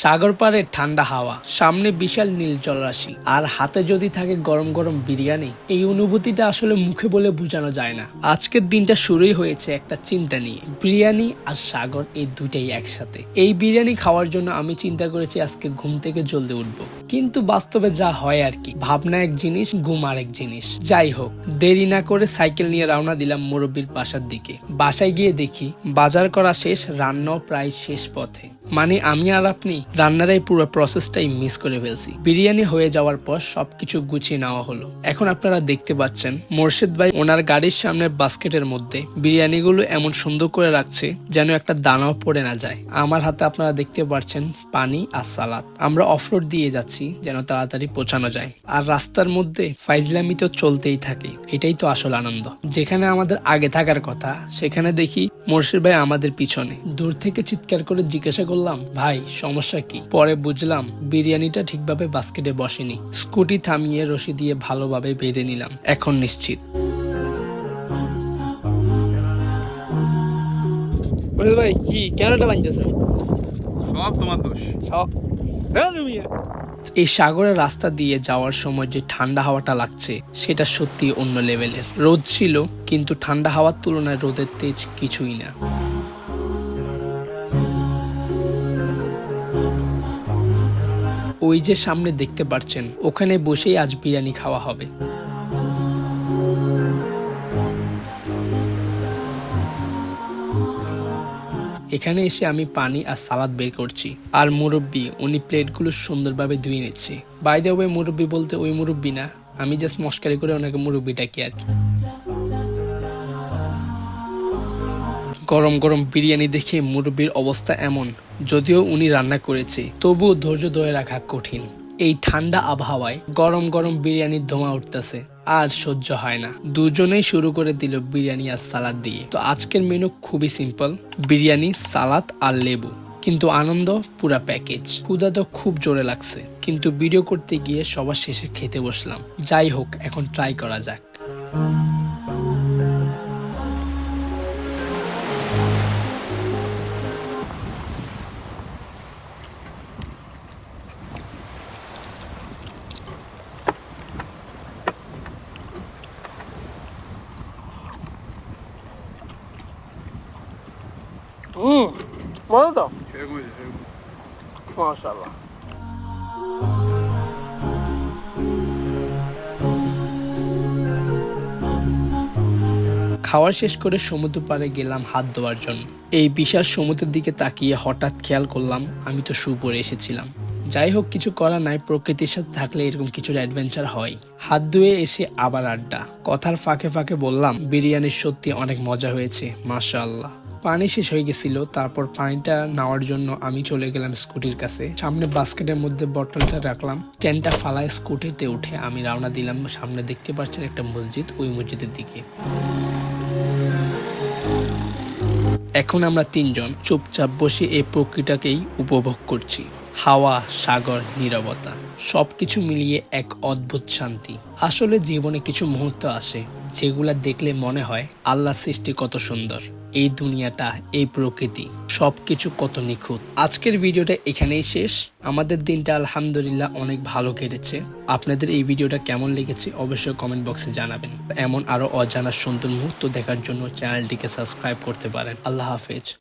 সাগর পাড়ে ঠান্ডা হাওয়া, সামনে বিশাল নীল জলরাশি, আর হাতে যদি থাকে গরম গরম বিরিয়ানি, এই অনুভূতিটা আসলে মুখে বলে বোঝানো যায় না। আজকের দিনটা শুরুই হয়েছে একটা চিন্তা নিয়ে, বিরিয়ানি আর সাগর এই দুইটাই একসাথে। এই বিরিয়ানি খাওয়ার জন্য আমি চিন্তা করেছি আজকে ঘুম থেকে জলদি উঠবো, কিন্তু বাস্তবে যা হয় আর কি, ভাবনা এক জিনিস, ঘুম আরেক জিনিস। যাই হোক, দেরি না করে সাইকেল নিয়ে রওনা দিলাম মুরব্বির বাসার দিকে। বাসায় গিয়ে দেখি বাজার করা শেষ, রান্নাও প্রায় শেষ পথে। মানে আমি আর আপনি রান্নার এই পুরো প্রসেসটাই মিস করে ফেলছি। বিরিয়ানি হয়ে যাওয়ার পর সবকিছু গুছিয়ে নেওয়া হলো। এখন আপনারা দেখতে পাচ্ছেন মোর্শেদ ভাই ওনার গাড়ির সামনে বাস্কেটের মধ্যে বিরিয়ানিগুলো এমন সুন্দর করে রাখছে যেন একটা দানাও পড়ে না যায়। আমার হাতে আপনারা দেখতে পাচ্ছেন পানি আর সালাদ। আমরা অফরোড দিয়ে যাচ্ছি যেন তাড়াতাড়ি পৌঁছানো যায়, আর রাস্তার মধ্যে ফাইজলামি তো চলতেই থাকে। এটাই তো আসল আনন্দ। যেখানে আমাদের আগে থাকার কথা সেখানে দেখি মোর্শেদ ভাই আমাদের পিছনে। দূর থেকে চিৎকার করে জিজ্ঞাসা করলাম, ভাই সমস্যা কি? পরে বুঝলাম বিরিয়ানিটা ঠিকভাবে বাস্কেটে বসেনি। স্কুটি থামিয়ে রশি দিয়ে ভালোভাবে বেঁধে নিলাম। এখন নিশ্চিত। ভাই কি কেনটা বাঁধতেছেন? সব তোমার দোষ। এই সাগরের রাস্তা দিয়ে যাওয়ার সময় যে ঠান্ডা হাওয়াটা লাগছে সেটা সত্যি অন্য লেভেলের। রোদ ছিল, কিন্তু ঠান্ডা হাওয়ার তুলনায় রোদের তেজ কিছুই না। ওই যে সামনে দেখতে পাচ্ছেন, ওখানে বসেই আজ বিরিয়ানি খাওয়া হবে। এখানে এসে আমি পানি আর সালাদ বের করছি, আর মুরব্বি উনি প্লেটগুলো সুন্দরভাবে ধুয়ে নিচ্ছে। বাই দ্য ওয়ে, মুরব্বি বলতে ওই মুরব্বি না, আমি জাস্ট মস্কারি করে ওনাকে মুরব্বি ডাকি আর কি। গরম গরম বিরিয়ানি দেখে মুরব্বির অবস্থা এমন, যদিও উনি রান্না করেছে তবুও ধৈর্য ধরে রাখা কঠিন। এই ঠান্ডা আবহাওয়ায় গরম গরম বিরিয়ানির ধোঁয়া উঠতেছে, আর সহ্য হয় না। দুজনেই শুরু করে দিল বিরিয়ানি আর সালাদ দিয়ে। তো আজকের মেনু খুবই সিম্পল, বিরিয়ানি, সালাদ আর লেবু, কিন্তু আনন্দ পুরা প্যাকেজ। ক্ষুধা তো খুব জোরে লাগছে, কিন্তু ভিডিও করতে গিয়ে সবার শেষে খেতে বসলাম। যাই হোক, এখন ট্রাই করা যাক। বলো তো সেরকম মাশাআল্লাহ। খাওয়া শেষ করে সমুদ্র পাড়ে গেলাম হাত ধোয়ার জন্য। এই বিশাল সমুদ্রের দিকে তাকিয়ে হঠাৎ খেয়াল করলাম আমি তো শু পরে এসেছিলাম। যাই হোক, কিছু করা নাই, প্রকৃতির সাথে থাকলে এরকম কিছু অ্যাডভেঞ্চার হয়। হাত ধুয়ে এসে আবার আড্ডা। কথার ফাঁকে ফাঁকে বললাম, বিরিয়ানি সত্যি অনেক মজা হয়েছে, মাশাআল্লাহ। পানি শেষ হয়ে গেছিল, তারপর পানিটা নেওয়ার জন্য আমি চলে গেলাম স্কুটির কাছে। সামনে বাস্কেটের মধ্যে বটলটা রাখলাম, স্ট্যান্ডটা ফালায় স্কুটিতে উঠে আমি রওনা দিলাম। সামনে দেখতে পাচ্ছেন একটা মসজিদ, ওই মসজিদের দিকে। এখন আমরা তিনজন চুপচাপ বসে এই প্রকৃতিটাকেই উপভোগ করছি। হাওয়া, সাগর, নীরবতা, সবকিছু মিলিয়ে এক অদ্ভুত শান্তি। আসলে জীবনে কিছু মুহূর্ত আসে যেগুলা দেখলে মনে হয় আল্লাহ সৃষ্টি কত সুন্দর, এই দুনিয়াটা, এই প্রকৃতি, সবকিছু কত নিখুঁত। আজকের ভিডিওটা এখানেই শেষ। আমাদের দিনটা আলহামদুলিল্লাহ অনেক ভালো কেটেছে। আপনাদের এই ভিডিওটা কেমন লেগেছে অবশ্যই কমেন্ট বক্সে জানাবেন। এমন আরো অজানা সুন্দর মুহূর্ত দেখার জন্য চ্যানেলটিকে সাবস্ক্রাইব করতে পারেন। আল্লাহ হাফেজ।